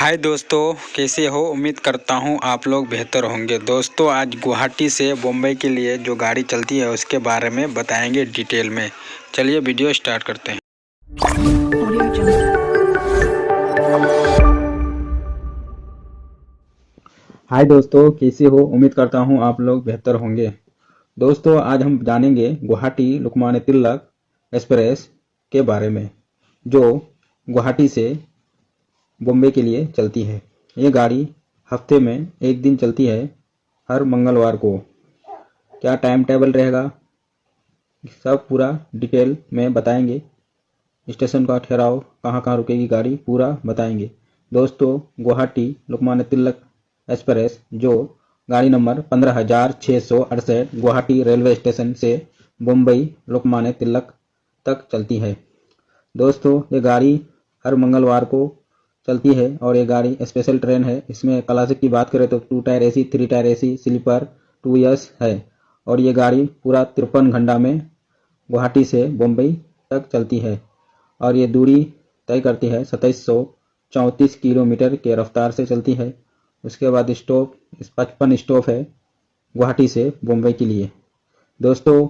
हाय दोस्तों, कैसे हो। उम्मीद करता हूँ आप लोग बेहतर होंगे। दोस्तों, आज गुवाहाटी से बम्बई के लिए जो गाड़ी चलती है उसके बारे में बताएंगे डिटेल में। चलिए वीडियो स्टार्ट करते हैं। हाय दोस्तों, कैसे हो। उम्मीद करता हूँ आप लोग बेहतर होंगे। दोस्तों, आज हम जानेंगे गुवाहाटी लोकमान्य तिलक एक्सप्रेस के बारे में, जो गुवाहाटी से बम्बई के लिए चलती है। ये गाड़ी हफ्ते में एक दिन चलती है, हर मंगलवार को। क्या टाइम टेबल रहेगा, सब पूरा डिटेल में बताएंगे। स्टेशन का ठहराव, कहाँ कहाँ रुकेगी गाड़ी, पूरा बताएंगे। दोस्तों, गुवाहाटी लोकमान्य तिलक एक्सप्रेस जो गाड़ी नंबर 15,668 गुवाहाटी रेलवे स्टेशन से मुंबई लोकमान्य तिलक तक चलती है। दोस्तों, ये गाड़ी हर मंगलवार को चलती है और ये गाड़ी स्पेशल ट्रेन है। इसमें क्लासिक की बात करें तो 2 tier AC, 3 tier AC, sleeper 2 years है। और ये गाड़ी पूरा 53 घंटा में गुवाहाटी से बम्बई तक चलती है और ये दूरी तय करती है 2734 किलोमीटर के रफ्तार से चलती है। उसके बाद स्टॉप 55 स्टॉप है गुवाहाटी से बम्बई के लिए। दोस्तों,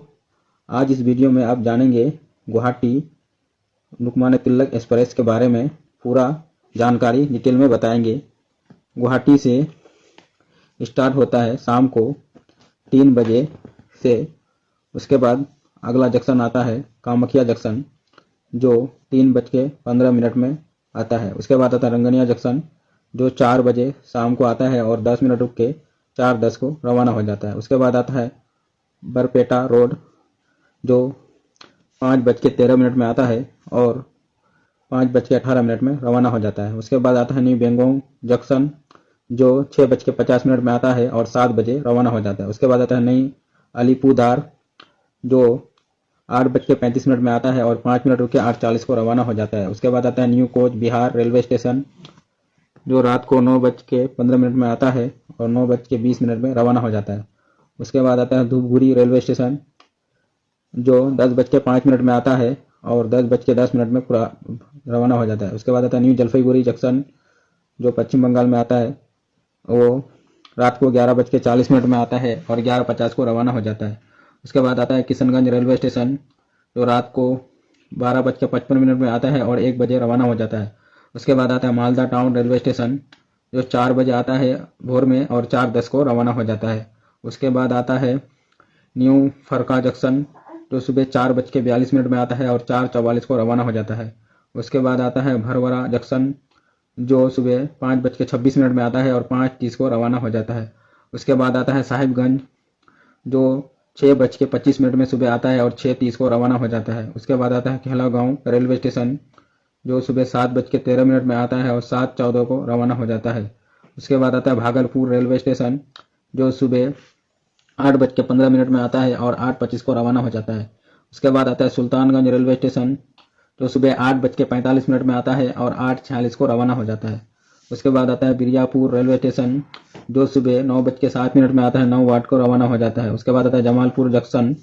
आज इस वीडियो में आप जानेंगे गुवाहाटी लोकमान्य तिलक एक्सप्रेस के बारे में, पूरा जानकारी डिटेल में बताएंगे। गुवाहाटी से स्टार्ट होता है शाम को 3 बजे से। उसके बाद अगला जंक्शन आता है कामाख्या जंक्शन, जो 3:15 में आता है। उसके बाद आता है रंगनिया जंक्शन, जो 4 बजे शाम को आता है और 10 मिनट रुक के 4:10 को रवाना हो जाता है। उसके बाद आता है बरपेटा रोड, जो 5:13 में आता है और 5:18 में रवाना हो जाता है। उसके बाद आता है न्यू बेंगोंग जंक्शन, जो 6:50 में आता है और 7 बजे रवाना हो जाता है। उसके बाद आता है नई अलीपुरद्वार, जो 8:35 में आता है और 5 मिनट रुक के 8:40 को रवाना हो जाता है। उसके बाद आता है new coach Bihar railway station, जो रात को 9:15 में आता है और 9:20 में रवाना हो जाता है। उसके बाद आता है धूपगुड़ी रेलवे स्टेशन, जो 10:05 में आता है और 10:10 में पूरा रवाना हो जाता है। उसके बाद आता है न्यू जलपाईगुड़ी जंक्शन, जो पश्चिम बंगाल में आता है। वो रात को 11:40 में आता है और 11:50 को रवाना हो जाता है। उसके बाद आता है किशनगंज रेलवे स्टेशन, जो रात को 12:55 में आता है और 1 बजे रवाना हो जाता है। उसके बाद आता है मालदा टाउन रेलवे स्टेशन, जो 4 बजे आता है भोर में और 4:10 को रवाना हो जाता है। उसके बाद आता है न्यू फरका जंक्शन, जो सुबह 4:42 में आता है और 4:44 को रवाना हो जाता है। उसके बाद आता है भरवरा जंक्शन, जो सुबह 5:26 में आता है और 5:30 को रवाना हो जाता है। उसके बाद आता है साहिबगंज, जो 6:25 में सुबह आता है और 6:30 को रवाना हो जाता है। उसके बाद आता है खेला गाँव रेलवे स्टेशन, जो सुबह 7:13 में आता है और 7:14 को रवाना हो जाता है। उसके बाद आता है भागलपुर रेलवे स्टेशन, जो सुबह 8:15 में आता है और 8:25 को रवाना हो जाता है। उसके बाद आता है सुल्तानगंज रेलवे स्टेशन, जो सुबह 8:45 में आता है और 8:46 को रवाना हो जाता है। उसके बाद आता है बिरियापुर रेलवे स्टेशन, जो सुबह 9:07 में आता है, 9 वाट को रवाना हो जाता है। उसके बाद आता है जमालपुर जंक्शन,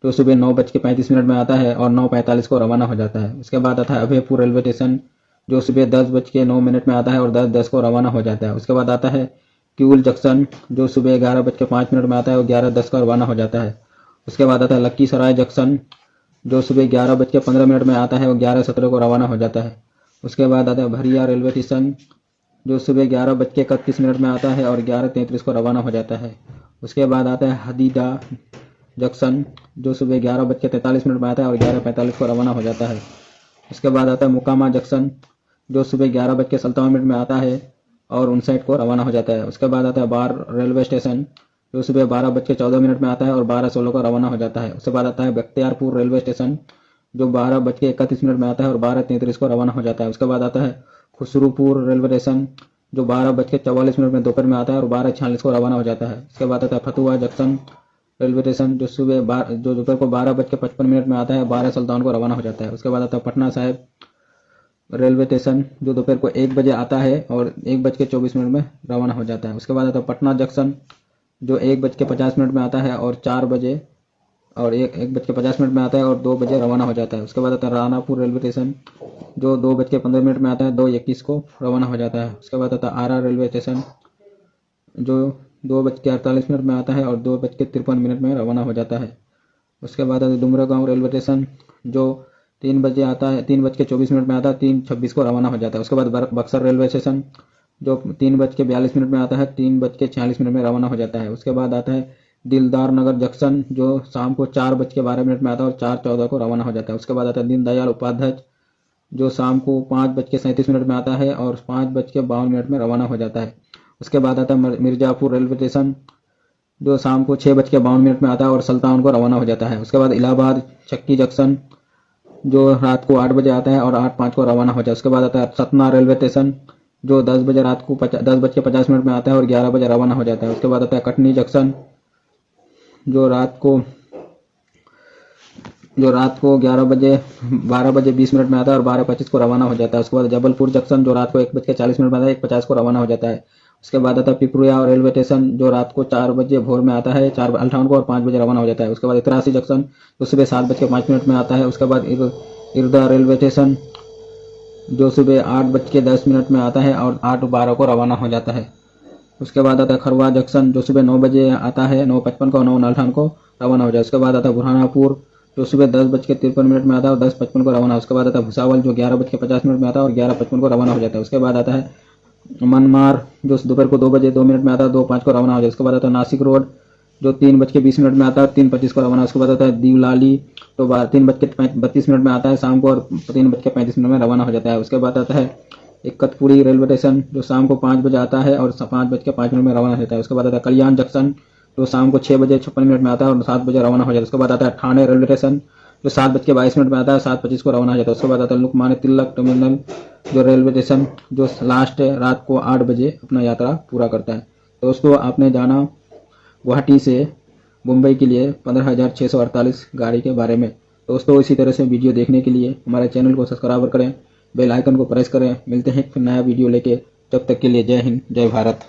जो सुबह 9:35 में आता है और 9:45 को रवाना हो जाता है। उसके बाद आता है अभयपुर रेलवे स्टेशन, जो सुबह 10:09 में आता है और 10:10 को रवाना हो जाता है। उसके बाद आता है किऊल जंक्शन, जो सुबह 11:05 में आता है और 11:10 को रवाना हो जाता है। उसके बाद आता है लखीसराय जंक्शन, जो सुबह 11:15 में आता है और 11:17 को रवाना हो जाता है। उसके बाद आता है भरिया रेलवे स्टेशन, जो सुबह 11:31 में आता है और 11:33 को रवाना हो जाता है। उसके बाद आता है हदीदा जंक्शन, जो सुबह 11:43 में आता है और 11:45 को रवाना हो जाता है। उसके बाद आता है मुकामा जंक्शन, जो सुबह 11:57 में आता है और 59 को रवाना हो जाता है। उसके बाद आता है बार रेलवे स्टेशन, जो सुबह 12:14 में आता है और 12:16 को रवाना हो जाता है। उसके बाद आता है बख्तियारपुर रेलवे स्टेशन, जो 12:31 में आता है और 12:33 को रवाना हो जाता है। उसके बाद आता है खुसरूपुर रेलवे स्टेशन, जो 12:44 में दोपहर में आता है और 12:46 को रवाना हो जाता है। उसके बाद आता है फतुहा जंक्शन रेलवे स्टेशन, जो जो दोपहर को 12:55 में आता है, 12:57 को रवाना हो जाता है। उसके बाद आता है पटना साहिब रेलवे स्टेशन, जो दोपहर को 1 बजे आता है और 1:24 में रवाना हो जाता है। उसके बाद आता है पटना जंक्शन, जो 1:50 में आता है और 4 बजे और 1:50 में आता है और 2 बजे रवाना हो जाता है। उसके बाद आता है रानापुर रेलवे स्टेशन जो 2:15 में आता है, 2:21 को रवाना हो जाता है। उसके बाद आता है आरा रेलवे स्टेशन जो 2:48 में आता है और 2:53 में रवाना हो जाता है। उसके बाद आता है डुमरागांव रेलवे स्टेशन जो 3 बजे आता है, 3:24 में आता है, 3:26 को रवाना हो जाता है। उसके बाद बक्सर रेलवे स्टेशन जो 3:42 में आता है, 3:46 में रवाना हो जाता है। उसके बाद आता है दिलदार नगर जंक्शन जो शाम को 4:12 में आता है और 4:14 को रवाना हो जाता है। उसके बाद आता है दीनदयाल उपाध्याय जो शाम को 5:37 में आता है और 5:52 में रवाना हो जाता है। उसके बाद आता है मिर्जापुर रेलवे स्टेशन जो शाम को 6:52 में आता है और सुल्तान को रवाना हो जाता है। उसके बाद इलाहाबाद चक्की जंक्शन जो रात को 8 बजे आता है और 8:05 को रवाना हो जाता है। उसके बाद आता है सतना रेलवे स्टेशन जो 10 बजे रात को 10:50 में आता है और 11 बजे रवाना हो जाता है। उसके बाद आता है कटनी जंक्शन जो रात को 12:20 में आता है और 12:25 को रवाना हो जाता है। उसके बाद जबलपुर जंक्शन जो रात को 1:40 में आता है, 1:50 को रवाना हो जाता है। उसके बाद आता है पिपरुया रेलवे स्टेशन जो रात को 4 बजे भोर में आता है, 4:58 को और 5 बजे रवाना हो जाता है। उसके बाद इतरासी जंक्शन जो सुबह 7:05 में आता है। उसके बाद इरदा रेलवे स्टेशन जो सुबह 8:10 में आता है और 8:12 को रवाना हो जाता है। उसके बाद आता है खरवा जंक्शन जो सुबह 9 बजे आता है, 9:55 को और 9:58 को रवाना हो जाए। उसके बाद आता है बुरहानापुर जो सुबह 10:53 में आता है और 10:55 को रवाना। उसके बाद आता है भुसावल जो 11:50 में आता है और 11:55 को रवाना हो जाता है। उसके बाद आता है मनमार जो दोपहर को 2:02 में आता है, 2:05 को रवाना हो जाए। उसके बाद आता है नासिक रोड जो 3:20 में आता है, 3:25 को रवाना। उसके बाद आता है दीवलाली तो 3:32 में आता है शाम को और 3:35 में रवाना हो जाता है। उसके बाद आता है इकतपुरी रेलवे स्टेशन जो शाम को 5 बजे आता है और 5:05 में रवाना हो जाता है। उसके बाद आता है कल्याण जंक्शन जो शाम को 6:56 में आता है और 7 बजे रवाना हो जाता है। उसके बाद आता है ठाणे रेलवे स्टेशन जो 7:22 में आता है, 7:25 को रवाना हो जाता है। उसके बाद आता है लोकमान्य तिलक टर्मिनल जो रेलवे स्टेशन जो लास्ट है रात को 8 बजे अपना यात्रा पूरा करता है। दोस्तों आपने जाना गुवाहाटी से मुंबई के लिए 15,648 गाड़ी के बारे में। दोस्तों इसी तरह से वीडियो देखने के लिए हमारे चैनल को सब्सक्राइब करें, बेल आइकन को प्रेस करें। मिलते हैं फिर नया वीडियो लेके, तब तक के लिए जय हिंद, जय भारत।